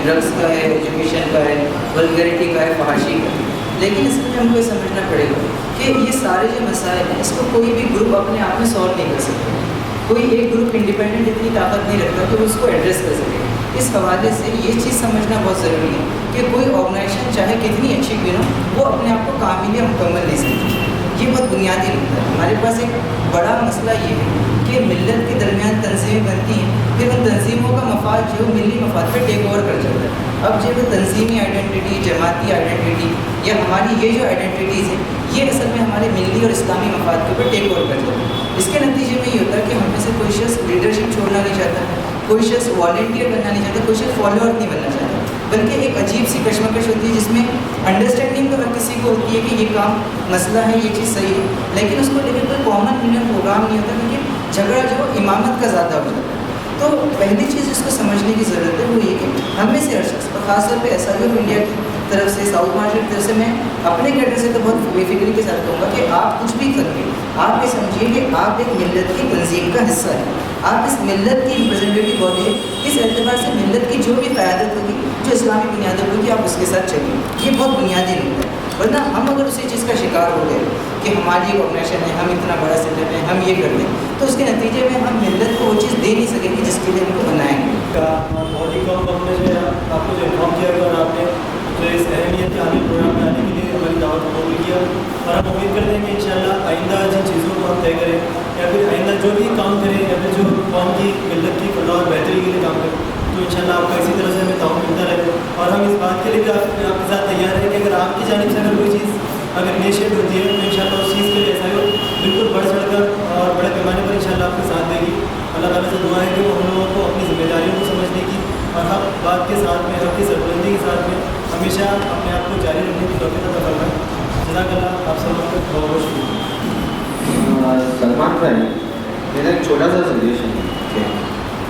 Drugs का है, education का है, वल्गैरिटी का है, फहाशी का है। लेकिन इसमें हमको ये समझना पड़ेगा कि ये सारे जो मसाइल हैं इसको कोई भी ग्रुप अपने आप में सॉल्व नहीं कर सकता। कोई एक ग्रुप इंडिपेंडेंट इतनी ताकत नहीं रखता कि वो उसको एड्रेस कर सके। इस हवाले से ये चीज़ समझना बहुत ज़रूरी है कि कोई ऑर्गेनाइजेशन चाहे कितनी अच्छी क्यों ना वो अपने आप को कामिल या मुकम्मल नहीं समझती। ये बहुत बुनियादी नुकता है। हमारे पास एक बड़ा मसला ये है कि मिल्लत के दरमियान तंजीमें बनती हैं, फिर उन तंजीमों का मफाद जो मिली मफाद पर टेक ओवर कर जाता है। अब जो तंजीमी आइडेंटिटी, जमाती आइडेंटिटी या हमारी ये जो आइडेंटिटीज़ हैं ये असल में हमारे मिली और इस्लामी मफाद के ऊपर टेक ओवर कर जाता है। इसके नतीजे में ये होता है कि हम में से कोई शख्स लीडरशिप छोड़ना नहीं चाहता, कोई शख्स वॉलंटियर बनना नहीं चाहता, कोई शख्स फॉलोअर नहीं बनना चाहता, बल्कि एक अजीब सी कशमकश होती है जिसमें अंडरस्टैंडिंग तो हर किसी को होती है कि ये काम मसला है, ये चीज़ सही है, लेकिन उसको लेकर कोई कॉमन यूनियन प्रोग्राम नहीं होता क्योंकि झगड़ा जो इमामत का ज़्यादा हो जाता है। तो पहली चीज़ इसको समझने की ज़रूरत है वो ये कि हम में से हर शख्स और ख़ासतौर पर SRU ऑफ इंडिया की तरफ से, साउथ मार्केट की तरफ से, मैं अपने कैडर से तो बहुत बेफिक्री के साथ कहूँगा कि आप कुछ भी करेंगे आप ये समझिए कि आप एक मिल्लत की तंजीम का हिस्सा है, आप इस मिल्लत की रिप्रेजेंटेटिव बॉडी है। इस एतबार से मिल्लत की जो भी क़यादत होगी, जो इस्लामी बुनियादों होगी, आप उसके साथ चलिए। ये बहुत बुनियादी नुकता है। वरना हम अगर उसी चीज़ का शिकार हो गए कि हमारी एक ऑर्गेनाइजेशन है, हम इतना बड़ा सेटअप है, हम ये कर दें, तो उसके नतीजे में हम मिल्लत को वो चीज़ दे नहीं सकेंगे जिसके लिए हमको बनाएंगे। बहुत ही कम वक्त में जो आपको जो इन्फॉर्म किया गया और आपने जो इस अहमियत के आने प्रोग्राम में आने के लिए हमारी दावत कबूल किया, और हम उम्मीद करते हैं कि इंशाल्लाह आइंदा जिन चीज़ों को हम तय करें या फिर आइंदा जो भी काम करें या फिर जो कौम की मिल्लत की फलाह और बेहतरी के लिए काम करें, तो इंशाल्लाह आपका इसी तरह से हमें ताउन मिलता रहे। और हम इस बात के लिए भी आपके साथ तैयार हैं कि अगर आपकी जानिब से अगर कोई चीज़ अगर इनिशिएट होती है तो इंशाल्लाह उस चीज़ के लिए SRU बिल्कुल बढ़ चढ़ कर और बड़े पैमाने पर इंशाल्लाह आपके साथ देगी। अल्लाह ताला से दुआ है कि वो हम लोगों को अपनी जिम्मेदारियों को समझने की और हर बात के साथ में, हर की सरबुलंदी के साथ में हमेशा अपने आप को जारी रखने की तौफीक अता फरमाए। जज़ाकल्लाह। आप सब का बहुत बहुत शुक्रिया। सलमान भाई, मेरा एक छोटा सा सजेशन है।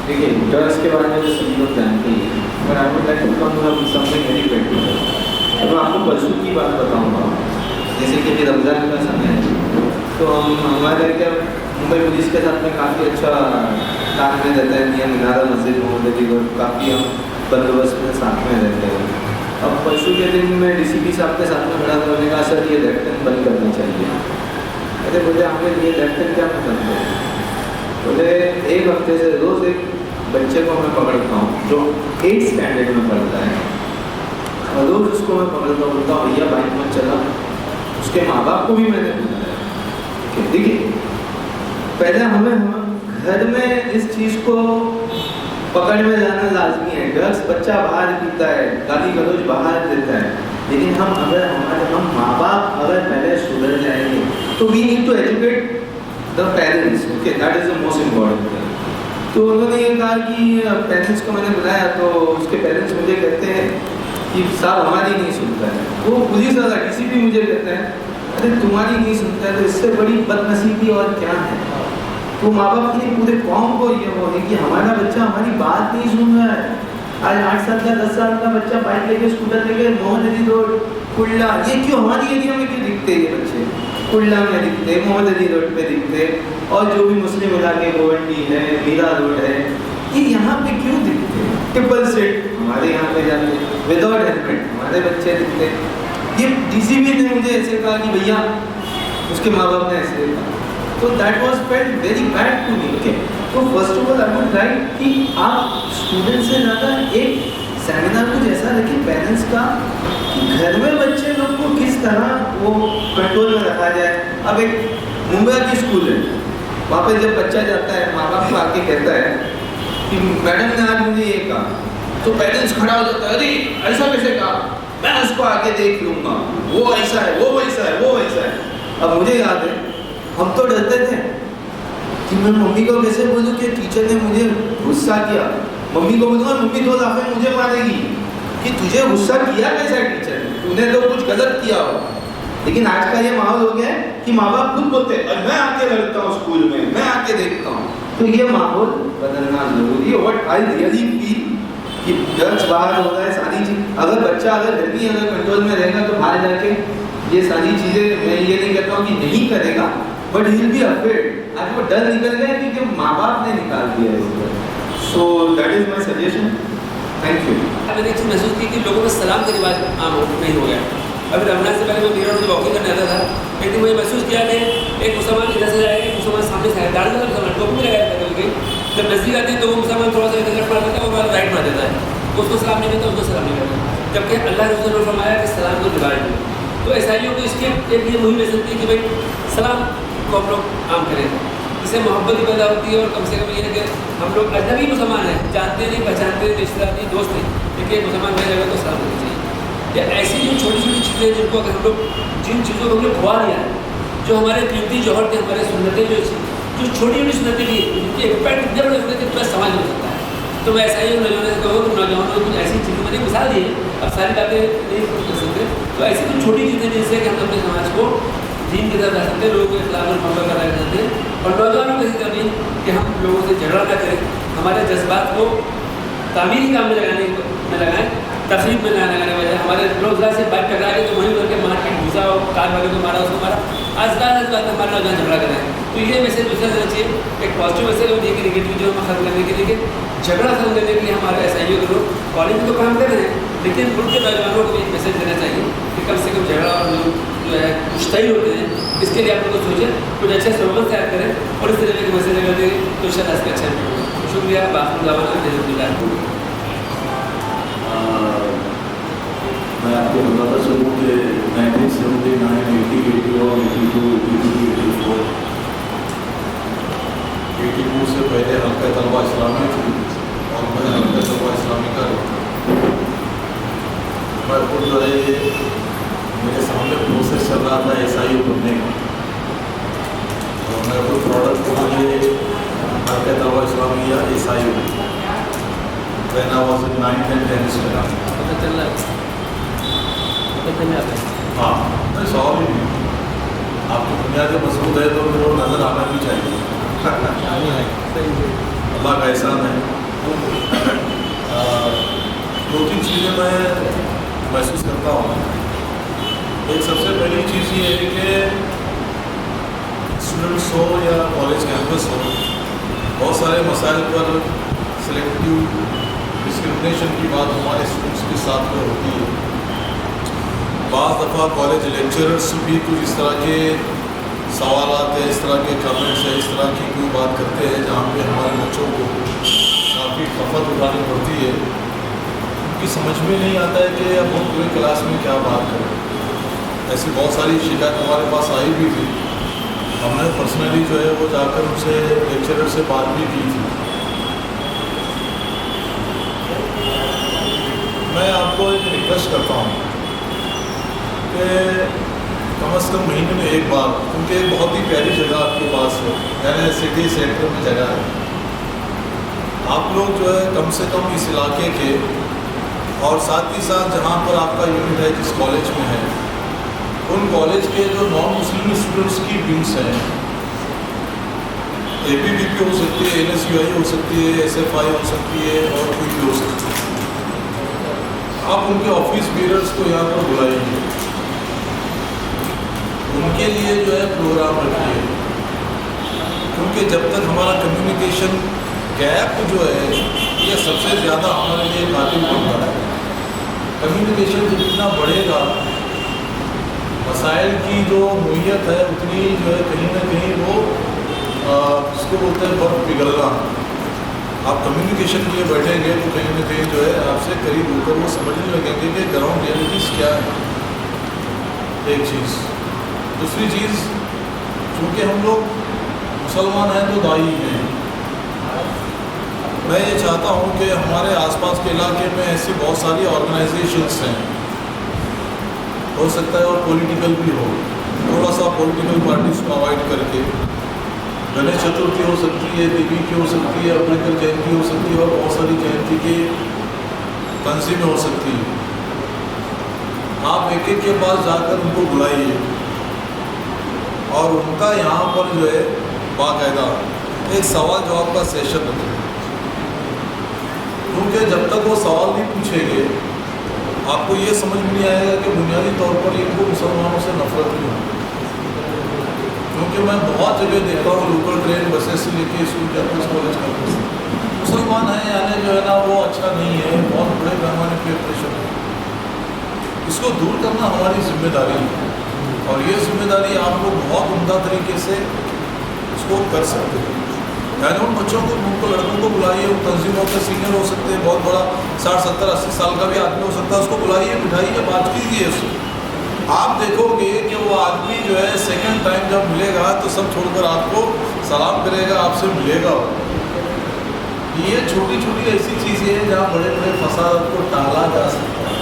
देखिए, ड्रग्स के बारे में जो सभी लोग जानते हैं, पर I would like to come with something very practical. अब मैं आपको परसों की बात बताऊंगा। जैसे कि अभी रमज़ान का समय है, तो हम हमारे क्या मुंबई पुलिस के साथ में काफ़ी अच्छा तालमेल रहता है। मियां मीनारा मस्जिद मोहम्मदी और काफ़ी हम बंदोबस्त में साथ में रहते हैं। अब परसों के दिन मैं DCP साहब के साथ में खड़ा करने का, सर ये लेफ्ट हैंड बंद करना चाहिए। अरे बोले हमें ये लेफ्ट हैंड क्या पसंद है? बोले एक हफ्ते से रोज़ एक बच्चे को मैं पकड़ता हूँ जो 8th स्टैंडर्ड में पढ़ता है, और रोज़ उसको मैं पकड़ता हूँ, बोलता हूँ भैया बाइक मत चला। उसके माँ बाप को भी मैंने बताया। देखिए, पहले हमें घर में इस चीज़ को पकड़ में लाना लाजमी है। ड्रग्स बच्चा बाहर पीता है, गाली गलौज बाहर देता है, लेकिन हम माँ बाप अगर पहले सुधर जाएंगे तो we need to educate the parents. Okay, that is the most important thing. तो उन्होंने ये कहा कि पेरेंट्स को मैंने बुलाया, तो उसके पेरेंट्स मुझे कहते हैं कि साहब हमारी नहीं सुनता है। वो पुलिस वाला DCP मुझे कहता है अरे तुम्हारी नहीं सुनता है, तो इससे बड़ी बदनसीबी और क्या है। तो माँ बाप के लिए पूरे कौम को ये वो है कि हमारा बच्चा हमारी बात नहीं सुन रहा है। आज 8 साल का 10 साल का बच्चा बाइक लेके, स्कूटर लेके मोहम्मद अली रोड, कुल्ला, ये क्यों हमारी एरिया में क्यों दिखते हैं? ये बच्चे कुल्ला में दिखते, मोहम्मद अली रोड पे दिखते, और जो भी मुस्लिम इलाके गोवंडी है, मीरा रोड है, ये यहाँ पे क्यों दिखते हैं? ट्रिपल सीट हमारे यहाँ पे जाते, विदाउट हेलमेट हमारे बच्चे दिखते। ये DCP ने मुझे ऐसे कहा कि भैया उसके माँ बाप ने ऐसे कहा, तो that was felt very bad to me. Okay, तो first of all I would like कि आप स्टूडेंट से ज़्यादा एक सेमिनार कुछ ऐसा रखें पेरेंट्स का कि घर में बच्चे लोग को किस तरह वो कंट्रोल में रखा जाए। अब एक मुंबई की स्कूल है, वहाँ पे जब बच्चा जाता है, माँ बाप को आके कहता है कि मैडम ने आज मुझे ये कहा, तो पेरेंट्स खड़ा हो जाता है, अरे ऐसा कैसे कहा, मैं उसको आके देख लूँगा, वो ऐसा है, वो वैसा है, वो वैसा है। अब मुझे याद है हम तो डरते थे कि मैं मम्मी को कैसे बोलूँ कि टीचर ने मुझे गुस्सा किया। मम्मी को बोलूँगा, मम्मी 2 दफ़े मुझे मारेगी कि तुझे गुस्सा किया कैसा टीचर ने, तूने तो कुछ गलत किया हो। लेकिन आज का ये माहौल हो गया है कि माँ बाप खुद बोलते हैं मैं आके लड़ता हूँ स्कूल में, मैं आके देखता हूँ। तो ये माहौल बदलना जरूरी है। व्हाट आई रियली फील कि ड्रग्स बाहर हो रहा है, सारी चीज अगर बच्चा अगर घर में अगर कंट्रोल में रहेगा तो बाहर जाके ये सारी चीज़ें, मैं ये नहीं कहता हूँ कि नहीं करेगा, but he will be afraid. आज वो डर निकल गया क्योंकि माँ बाप ने निकाल दिया है। So that is my suggestion. Thank you. मैंने एक चीज़ महसूस की कि लोगों में सलाम का रिवाज आम नहीं हो गया। अभी रमजान से पहले मैं मीरा रोड वॉकिंग करने आता था, एक दिन मुझे महसूस किया कि एक मुसलमान इधर से जाएगा, एक मुसलमान सामने से आएगा, दाढ़ी वाला मुसलमान टोपी भी लगाया था कभी। जब नजदीक आते हैं तो वो मुसलमान थोड़ा सा इधर मार देता है, वो वाला राइट मार देता है, उसको सलाम नहीं देता, उसको सलाम नहीं करता। जबकि अल्लाह ने उसने फरमाया कि सलाम को रिवाज दो। तो ईसाइयों को इसके एक ये मुहिम ले सकती है कि भाई सलाम को हम लोग आम करें, इससे मोहब्बत भी पैदा होती है। और कम से कम ये है कि हम लोग अजनबी मुसलमान हैं, जानते नहीं, पहचानते नहीं, रिश्तेदार नहीं, दोस्त नहीं, लेकिन एक मुसलमान रह जाएगा तो सलाम करनी चाहिए। या ऐसी जो छोटी छोटी चीज़ें जिनको अगर हम लोग जिन चीज़ों को हमने खुआ लिया है, जो हमारे कीमती जौहर थे, हमारे सुन्नतें जो छोटी छोटी सुन्नतें भी जिनकी इम्पैक्ट इतने बड़े होते थे तो समझ नहीं सकता है। तो मैं ऐसा ही नौजवानों से कहूँ कि नौजवानों को कुछ ऐसी चीज़ें, मैंने मिसाल दी है, अब सारी बातें नहीं कर सकते, तो ऐसी कुछ छोटी चीज़ें जिससे कि हम अपने समाज को दीन की तरफ ला सकते हैं, लोगों को इखलाक और मोहब्बत का राय करते हैं। और नौजवानों को ऐसी कमी कि हम लोगों से झगड़ा न करें, हमारे जज्बात को तामीरी काम में लगाएं, तकलीफ में लगाने बजाय हमारे रोजगार से बाइक टकरा के तो वहीं उधर के मार के घुसा और कार वाले को मारा, उसको मारा, आज बात हमारे नौजवान झगड़ा कर रहे हैं। तो ये मैसेज दूसरा देना चाहिए, एक पॉजिटिव मैसेज होती है कि निगेटिव जो हम खत्म करने के लिए, झगड़ा खत्म करने के लिए हमारे एसआईओ के लोग कॉलेज में तो काम कर रहे हैं, लेकिन उनके नौजवानों को भी एक मैसेज देना चाहिए कि कम से कम झगड़ा और जो है मुश्तैल होते हैं, इसके लिए आप लोग सोचें, कुछ अच्छे स्लोगन तैयार करें और इस तरीके के मैसेज अगर देंगे तो शायद इसका अच्छा होगा। शुक्रिया। बाकी मैं आपको बताता चलूँ कि 1979, 80, 81, 82, 84, 82 से पहले हल्का तलबा इस्लामी थी और मैं हल्का तलबा इस्लामी का मैं खुद जो है ये मेरे सामने प्रोसेस चल रहा था SIU बनने का, और मैं खुद प्रोडक्ट को मुझे हल्का तलबा इस्लामी या SIU when I was in 9th and 10th standard। हाँ, नहीं सवाल ही नहीं, आपकी बुनियादें मजबूत है तो फिर वो नज़र आना भी चाहिए। अल्लाह का एहसान है। दो तीन चीज़ें मैं महसूस करता हूँ। एक सबसे पहली चीज़ ये है कि स्टूडेंट्स हो या कॉलेज कैंपस हो, बहुत सारे मसाइल पर सिलेक्टिव डिस्क्रिमिनेशन की बात हमारे स्टूडेंट्स के साथ में होती है। बाज़ दफ़ा कॉलेज लेक्चरर्स भी कुछ इस तरह के सवालात है, इस तरह के कमेंट्स है, इस तरह की कोई बात करते हैं जहाँ पे हमारे बच्चों को काफ़ी खपत उठानी पड़ती है। उनकी समझ में नहीं आता है कि अब हम पूरे क्लास में क्या बात करें। ऐसी बहुत सारी शिकायत हमारे पास आई भी थी, हमने पर्सनली जो है वो जाकर उनसे लेक्चरर से बात भी की थी। मैं आपको एक रिक्वेस्ट करता हूँ कि कम से कम महीने में एक बार, क्योंकि एक बहुत ही प्यारी जगह आपके पास है, यानी सिटी सेंटर में जगह है, आप लोग जो है कम से कम इस इलाके के और साथ ही साथ जहाँ पर आपका यूनिट है जिस कॉलेज में है, उन कॉलेज के जो नॉन मुस्लिम स्टूडेंट्स की विंग्स हैं, ABVP हो सकती है, NSUI हो सकती है, SFI हो सकती है और कोई भी हो सकती है, आप उनके ऑफिस बीयरर्स को यहाँ पर बुलाइए, उनके लिए जो है प्रोग्राम रखिए, क्योंकि जब तक हमारा कम्युनिकेशन गैप जो है ये सबसे ज़्यादा हमारे लिए काबिल बनता है। कम्युनिकेशन जितना बढ़ेगा, मसाइल की जो नोयत है उतनी जो है कहीं ना कहीं वो इसको बोलते हैं बर्फ पिघलना। आप कम्युनिकेशन के लिए बैठेंगे तो कहीं ना कहीं जो है आपसे करीब होकर वो समझने लगेंगे कि ग्राउंड रियलिटीज़ क्या है। एक चीज़, दूसरी चीज़, चूँकि हम लोग मुसलमान हैं तो दाई हैं, मैं ये चाहता हूँ कि हमारे आसपास के इलाके में ऐसी बहुत सारी ऑर्गेनाइजेशंस हैं, हो सकता है और पॉलिटिकल भी हो, थोड़ा सा पॉलिटिकल पार्टीज को अवॉइड करके, गणेश चतुर्थी हो सकती है, देवी की हो सकती है, अम्बेडकर जयंती हो सकती है और बहुत सारी जयंती की तंजीमें हो सकती है। आप एक एक के पास जाकर उनको बुलाइए और उनका यहाँ पर जो है बाकायदा एक सवाल जवाब का सेशन रखें, क्योंकि जब तक वो सवाल नहीं पूछेंगे आपको ये समझ में नहीं आएगा कि बुनियादी तौर पर इनको मुसलमानों से नफरत नहीं होती। क्योंकि मैं बहुत जगह देखता हूँ लोकल ट्रेन बसेस से लेके स्कूल कैंपस कॉलेज कैंपस, मुसलमान हैं यानी जो है ना वो अच्छा नहीं है, बहुत बड़े पैमाने पे प्रेशर है। इसको दूर करना हमारी जिम्मेदारी है और ये जिम्मेदारी आप लोग बहुत उम्दा तरीके से इसको कर सकते हैं। यानी उन बच्चों को, उनको लड़कों को बुलाइए, वो तंजीमों के सीनियर हो सकते हैं, बहुत बड़ा 60 70 80 साल का भी आदमी हो सकता है, उसको बुलाइए, बिठाइए, बात कीजिए उससे। आप देखोगे कि वो आदमी जो है सेकंड टाइम जब मिलेगा तो सब छोड़कर आपको सलाम करेगा, आपसे मिलेगा। ये छोटी छोटी ऐसी चीज़ें हैं जहाँ बड़े बड़े फसाद को टाला जा सकता है,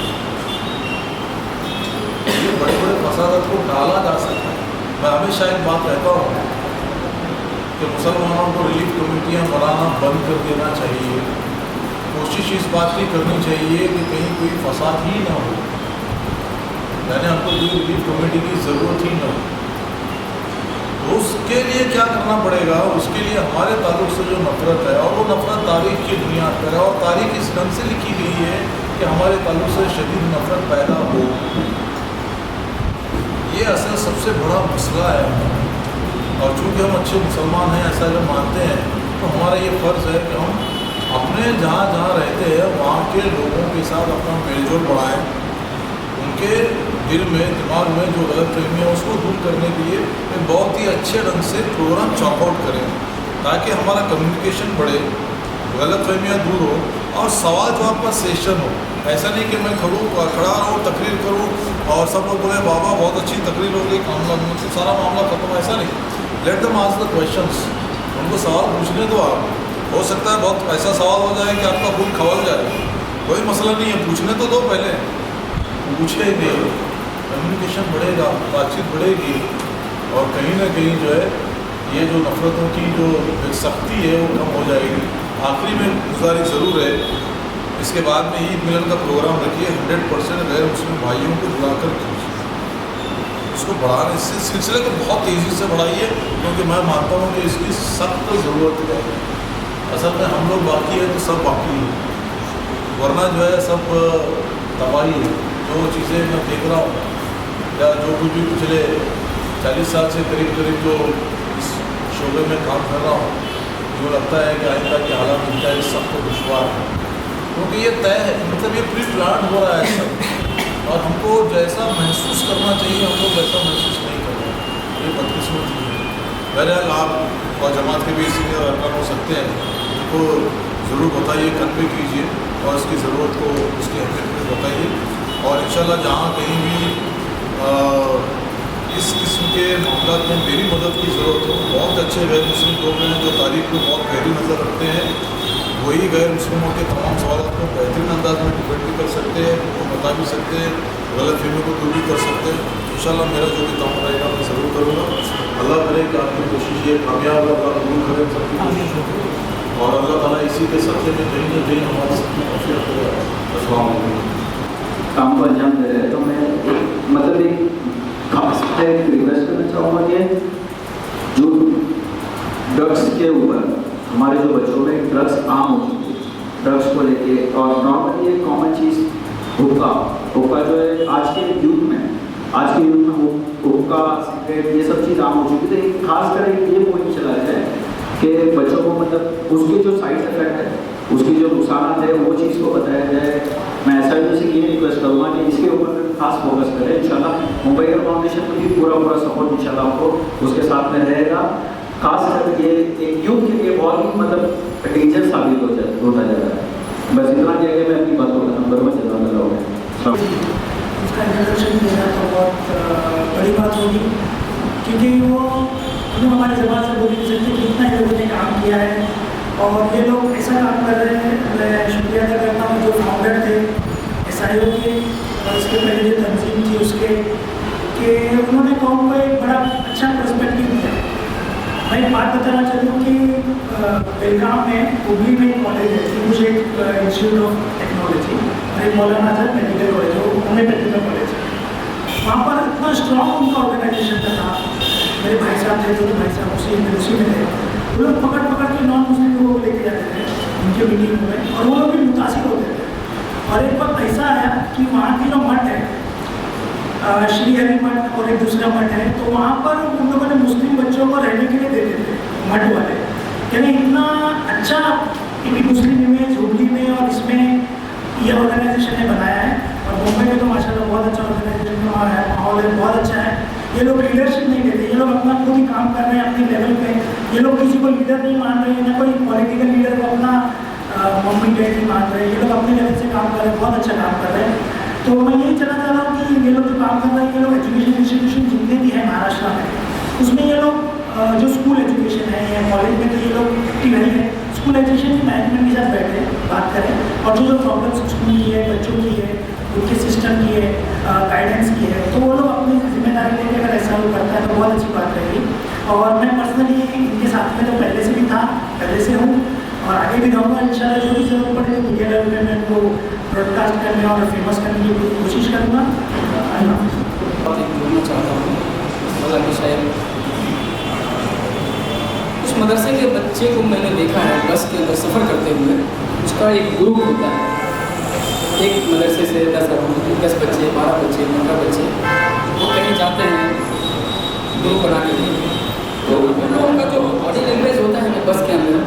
ये बड़े बड़े फसाद को टाला जा सकता है। मैं हमेशा एक बात कहता हूँ कि मुसलमानों को रिलीफ कमेटियाँ बनाना बंद कर देना चाहिए। कोशिश इस बात की करनी चाहिए कि कहीं कोई फसाद ही ना हो, यानी हमको कोई रिलीफ कमेटी की ज़रूरत ही ना हो। तो उसके लिए क्या करना पड़ेगा, उसके लिए हमारे ताल्लुक से जो नफ़रत है, और वो नफ़रत तारीख़ की बुनियाद पर है, और तारीख़ इस ढंग से लिखी गई है कि हमारे ताल्लुक से शदीद नफ़रत पैदा हो। ये असल सबसे बड़ा मसला है। और चूँकि हम अच्छे मुसलमान हैं, ऐसा जब मानते हैं, तो हमारा ये फ़र्ज़ है कि हम अपने जहाँ जहाँ रहते हैं वहाँ के लोगों के साथ अपना मेलजोल बढ़ाएँ, उनके दिल में, दिमाग में जो गलत फहमी है उसको दूर करने के लिए एक बहुत ही अच्छे ढंग से प्रोग्राम चॉकआउट करें, ताकि हमारा कम्युनिकेशन बढ़े, गलत फहमियाँ दूर हो और सवाल जवाब का सेशन हो। ऐसा नहीं कि मैं खड़ा रहूँ, तकरीर करूँ और सब लोग बोले बाबा बहुत अच्छी तकरीर हो गई, मतलब सारा मामला खत्म, ऐसा नहीं। Let them ask the questions, उनको सवाल पूछने दो। आप हो सकता है बहुत ऐसा सवाल हो जाए कि आपका खून खवल जाए, कोई मसला नहीं है, पूछने तो दो, पहले पूछेंगे, कम्युनिकेशन बढ़ेगा, बातचीत बढ़ेगी और कहीं ना कहीं जो है ये जो नफ़रतों की जो सख्ती है वो कम हो जाएगी। आखिरी में गुजारिश ज़रूर है, इसके बाद में ईद मिलन का प्रोग्राम रखिए, 100% गैर मुस्लिम भाइयों को बुलाकर कीजिए, इसको बढ़ाने, इस सिलसिले को बहुत तेज़ी से बढ़ाइए, क्योंकि मैं मानता हूँ कि इसकी सख्त ज़रूरत है। असल में हम लोग बाकी है तो सब बाकी है, वरना जो है सब तबाही है। जो चीज़ें मैं देख रहा हूँ या जो कुछ भी पिछले 40 साल से करीब जो इस शोबे में काम कर रहा हूँ, जो लगता है कि आइंदा के हालात इनका इस सबको दुश्वार है, क्योंकि ये तय है, मतलब ये प्री प्लान हो रहा है सब, और हमको जैसा महसूस करना चाहिए हम लोग वैसा महसूस नहीं कर रहे, ये बदकिस्मती है। बहरहाल आप और जमात के भी सीनियर अरकान हो सकते हैं, उनको ज़रूर बताइए, कन्वे कीजिए और इसकी ज़रूरत को, उसकी अहमियत को बताइए। और इंशाल्लाह जहाँ कहीं भी इस किस्म के मामला में मेरी मदद की ज़रूरत हो, बहुत अच्छे गैर मुस्लिम लोग हैं जो तारीख़ को बहुत गहरी नज़र रखते हैं, वही गैर मुस्लिमों के तमाम सवालों को बेहतरीन अंदाज में डिबेट भी कर सकते हैं, उनको बता भी सकते हैं, गलत फहमी को दूर भी कर सकते हैं। इंशाल्लाह मेरा जो भी काम रहेगा मैं ज़रूर करूँगा। अल्लाह करे कि आपकी कोशिश ये कामयाब हो, अल्लाह कबूल करे सबकी कोशिशों, और अल्लाह ताला इसी के सत्य में कहीं ना कहीं हमारी सबकी तौफीक करेगा। अस्सलाम वालेकुम। काम को अंजाम दे रहे हैं, तो मैं मतलब एक रिक्वेस्ट करना चाहूँगा कि जो ड्रग्स के ऊपर हमारे जो बच्चों में ड्रग्स आम हो चुकी है, ड्रग्स को लेके, और नॉर्मली एक कॉमन चीज़ हुक्का जो है आज के युग में हुक्का, सिगरेट, ये सब चीज़ आम हो चुकी है। तो खास कर ये मुहिम चला जाए कि बच्चों को मतलब उसके जो साइड इफेक्ट है, उसकी जो नुकसान है वो चीज़ को बताया जाए। मैं ऐसा से ये रिक्वेस्ट करूँगा कि इसके ऊपर खास फोकस करें। इंशाल्लाह मुंबई फाउंडेशन को भी पूरा सपोर्ट इंशाल्लाह आपको उसके साथ में रहेगा। खास कर ये एक यूथ के लिए बहुत ही मतलब डेंजर साबित होता जा रहा है। बस इतना कह के मैं अपनी बातों का नंबर में चलना लगा हूँ। उसका इंट्रोडक्शन देना तो बहुत बड़ी बात होगी, क्योंकि वो हमारे ज़बान से बोल नहीं सकते कि इतना लोगों ने काम किया है, और ये लोग ऐसा काम कर रहे हैं। मैं शुक्रिया अदा करता हूँ जो फाउंडर थे SIO के, और इसके पहले जो तंजीम थी उसके, कि उन्होंने कौम को एक बड़ा अच्छा पर्सपेक्टिव दिया। मैं एक बात बताना चाहूँ कि बेलगाम में हुगली में एक कॉलेज है, मुझे इंस्टीट्यूट ऑफ टेक्नोलॉजी, और एक मौलाना आज़ाद मेडिकल कॉलेज, वो होम्योपैथी का कॉलेज है। वहाँ पर इतना स्ट्रॉन्ग उनका ऑर्गेनाइजेशन था। मेरे भाई साहब थे, जो भाई साहब उसी में थे, वो लोग पकड़ के नॉन मुस्लिम लोगों को लेके जाते थे उनके मीटिंग में, और वो लोग भी मुतासिर होते थे। और एक वक्त ऐसा आया कि वहाँ की जो मठ है, श्री हरि मठ और एक दूसरा मठ है, तो वहाँ पर उन लोगों ने मुस्लिम बच्चों को रहने के लिए देते थे मठ वाले। यानी इतना अच्छा एक मुस्लिम इमेज हुगली में और इसमें ये ऑर्गेनाइजेशन ने बनाया है। और मुंबई में तो माशाल्लाह बहुत अच्छा ऑर्गेनाइजेशन का माहौल है, बहुत अच्छा है। ये लोग लीडरशिप नहीं देते, ये लोग अपना खुद ही काम कर रहे हैं अपने लेवल पे। ये लोग किसी को लीडर नहीं मान रहे हैं, ना कोई पॉलिटिकल लीडर को अपना मम्मी डैडी मान रहे हैं। ये लोग अपने लेवल से काम कर रहे हैं, बहुत अच्छा काम कर रहे हैं। तो मैं यही कहना चाह रहा हूँ कि ये लोग जो काम कर रहे हैं, ये लोग एजुकेशन इंस्टीट्यूशन जितने भी हैं महाराष्ट्र में, उसमें ये लोग जो स्कूल एजुकेशन है या कॉलेज में, तो ये लोग की नहीं है, स्कूल एजुकेशन की मैनेजमेंट के साथ बैठे बात करें और जो प्रॉब्लम्स स्कूल की है, बच्चों की है, उनके सिस्टम की है, गाइडेंस की है, तो वो लोग अपनी जिम्मेदारी लेकर अगर ऐसा वो करता है तो बहुत अच्छी बात रहेगी। और मैं पर्सनली इनके साथ में तो पहले से भी था, पहले से हूँ और आगे भी रहूँगा इंशाल्लाह। जो भी जरूरत पड़े तो मीडिया लेवल में मैं उनको ब्रॉडकास्ट करने और फेमस करने की कोशिश करूँगा। बहुत एक बोलना चाहता हूँ मज़ा कि शायद उस मदरसे के बच्चे को मैंने देखा है बस के अंदर सफ़र करते हुए, उसका एक ग्रुप होता है, एक मदरसे से 10 बच्चे, 12 बच्चे, 15 बच्चे वो कहीं जाते हैं ग्रुप बना के। तो उन लोगों का जो बॉडी लैंग्वेज होता है ना बस के अंदर,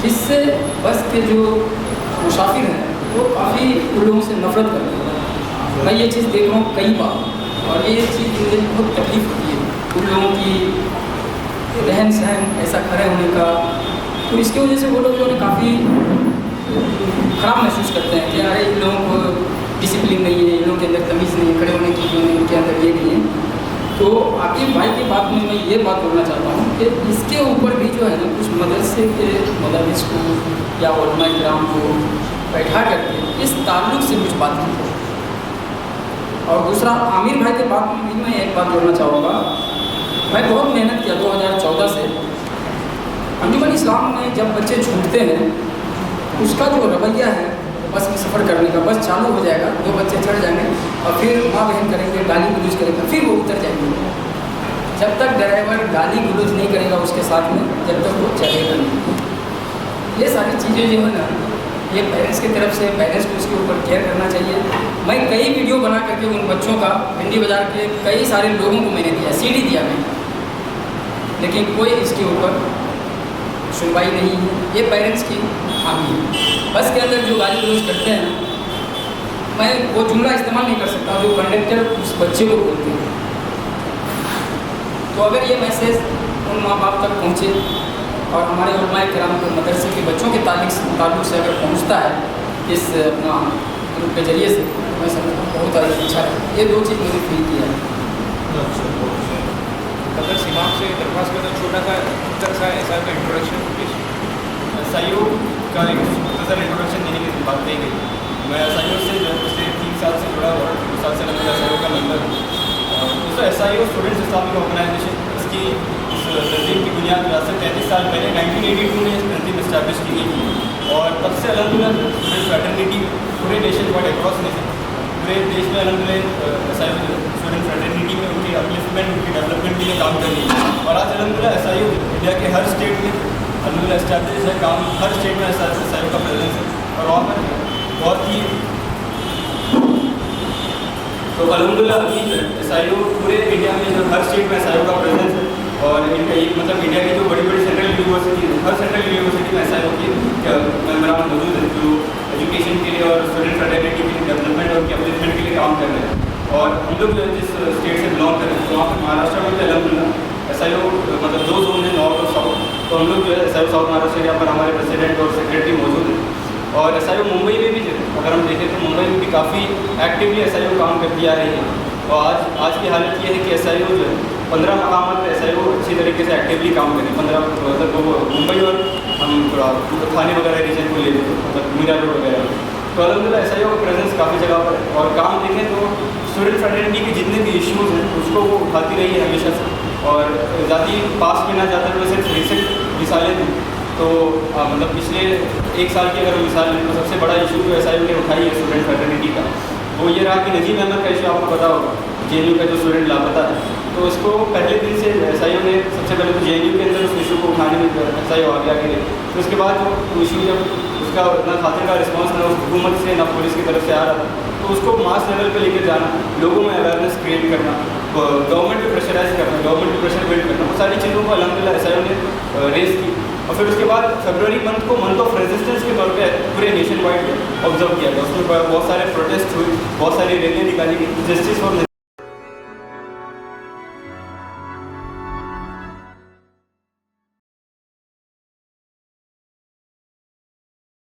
जिससे बस के जो मुसाफिर हैं वो काफ़ी उन लोगों से नफरत करते हैं। मैं ये चीज़ देख रहा हूँ कई बार और ये चीज़ मुझे बहुत तकलीफ होती है उन लोगों की रहन सहन, ऐसा खड़े होने का। तो इसकी वजह से वो लोग जो है काफ़ी ख़राब महसूस करते हैं कि अरे इन लोगों को डिसिप्लिन नहीं है, इन लोगों के अंदर तमीज़ नहीं है, खड़े होने की जो है इनके अंदर ये नहीं है। तो आकिब भाई की बात में मैं ये बात बोलना चाहता हूँ कि इसके ऊपर भी जो है ना कुछ मदरसे के मदरस को या उलमा किराम को बैठा करके इस ताल्लुक़ से कुछ बात की। और दूसरा आमिर भाई के बात में भी मैं एक बात बोलना चाहूँगा। मैं बहुत मेहनत किया 2014 से अंजुमन इस्लाम में। जब बच्चे छूटते हैं उसका जो रवैया है बस में सफ़र करने का, बस चालू हो जाएगा, 2 बच्चे चढ़ जाएंगे और फिर माँ बहन करेंगे, गाली गुलूज करेंगे, फिर वो उतर जाएंगे। जब तक ड्राइवर गाली गुलूज नहीं करेगा उसके साथ में, जब तक वो चलेगा नहीं। ये सारी चीज़ें जो है ना, ये पेरेंट्स की तरफ से पेरेंट्स को इसके ऊपर केयर करना चाहिए। मैं कई वीडियो बना करके उन बच्चों का भिंडी बाज़ार के कई सारे लोगों को मैंने दिया, CD दिया मैंने, लेकिन कोई इसके ऊपर सुनवाई नहीं है। ये पेरेंट्स की खामी है। बस के अंदर जो गाली गलौज करते हैं, मैं वो जुमला इस्तेमाल नहीं कर सकता जो कंडक्टर उस बच्चे को बोलते हैं। तो अगर ये मैसेज उन माँ बाप तक पहुँचे और हमारे उलमा किराम के मदरसे के बच्चों के ताल्लुक़ से अगर पहुँचता है इस अपना ग्रुप के ज़रिए से, मैं समझता हूँ बहुत अच्छा है। ये 2 चीज़ मैंने फील किया है। अगर इमाम से दरख्वास्त करना छोटा सा ऐसा का इंट्रोडक्शन सहयोग का एक मुख्तसर इंट्रोडक्शन देने की बात कही गई। मैं सहयोग से पिछले 3 साल से जुड़ा हुआ, 2 साल से लगभग सहयोग का मेंबर हूँ। दोस्तों SIO स्टूडेंट्स इस्लामिक ऑर्गेनाइजेशन, इसकी इस तंजीम की बुनियाद 33 साल पहले 1982 में इस तंजीम इस्टेब्लिश की गई थी और तब से अलहमदुलिल्लाह स्टूडेंट फ्रेटर्निटी पूरे नेशन वाइड अक्रॉस नेशन पूरे देश में अलहमदुलिल्लाह SIO स्टूडेंट फ्रेटर्निटी में उनकी अपलिफ्टमेंट, उनकी डेवलपमेंट के लिए काम कर रही है। और आज अलहमदुलिल्लाह SIO इंडिया के हर स्टेट में अलहमदुलिल्लाह एस्टैब्लिश है, काम हर स्टेट में SIO का प्रेजेंस है और वहाँ पर बहुत ही तो अलहमदुलिल्लाह अभी SIO पूरे इंडिया में जो हर स्टेट में SIO का प्रेजेंस है। और इनका एक मतलब इंडिया की जो बड़ी बड़ी सेंट्रल यूनिवर्सिटी है, हर सेंट्रल यूनिवर्सिटी में SIO की मेम्बरान मौजूद है जो एजुकेशन के लिए और स्टूडेंट फ्रेटर्निटी के लिए डेवलपमेंट और अपलिफ्टमेंट के लिए काम कर रहे हैं। और हम लोग जो है जिस स्टेट से बिलोंग कर रहे हैं, तो वहाँ पर महाराष्ट्र में भी अलहमदुलिल्लाह SIO मतलब 2 जोन है, नॉर्थ और साउथ। तो हम लोग जो है SIO साउथ महाराष्ट्र यहाँ पर हमारे प्रेसिडेंट और सेक्रेटरी मौजूद है। और SIO मुंबई में भी अगर हम देखें तो मुंबई में भी काफ़ी एक्टिवली SIO काम करती आ रही है। और आज की हालत ये है कि SIO जो है 15 मकामात पर SIO अच्छी तरीके से एक्टिवली काम करें। 15 मतलब वो मुंबई और हम थोड़ा थाने वगैरह रीजन को ले लेते मतलब मीरा रोड वगैरह। तो अलहमदुलिल्लाह SIO का प्रेजेंस काफ़ी जगह पर है। और काम देखें तो स्टूडेंट फ्रेटर्निटी के जितने भी इश्यूज़ हैं उसको वो उठाती रही है हमेशा से। और ज़्यादा पास में ना जाता हुए सिर्फ रिसेंट मिसालें हैं। तो मतलब पिछले 1 साल की अगर मिसाल लें तो सबसे बड़ा इशू जो SIO ने उठाई है स्टूडेंट फ्रेटर्निटी का, वो ये रहा कि नजीब अहमद का इशू आपको पता होगा, JNU का जो स्टूडेंट लापता है। तो इसको पहले दिन से SIO ने सबसे पहले तो JNU के अंदर उस इशू को उठाने में SIO आगे गए। तो उसके बाद जो इशू जब उसका ना खातिर का रिस्पॉन्स ना उस हुकूमत से ना पुलिस की तरफ से आ रहा था, तो उसको मास लेवल पे लेकर जाना, लोगों में अवेयरनेस क्रिएट करना, गवर्नमेंट पे प्रेशराइज करना, गवर्नमेंट पे प्रेशर बिल्ड करना, वो सारी चीज़ों को अल्हम्दुलिल्लाह एसआईओ ने रेस की। और फिर उसके बाद फरवरी मंथ को मंथ ऑफ रेजिस्टेंस के तौर पे पूरे नेशन वाइड ऑब्जर्व किया गया। उसमें बहुत सारे प्रोटेस्ट हुए, बहुत सारी रैलियाँ निकाली गई, जस्टिस फॉर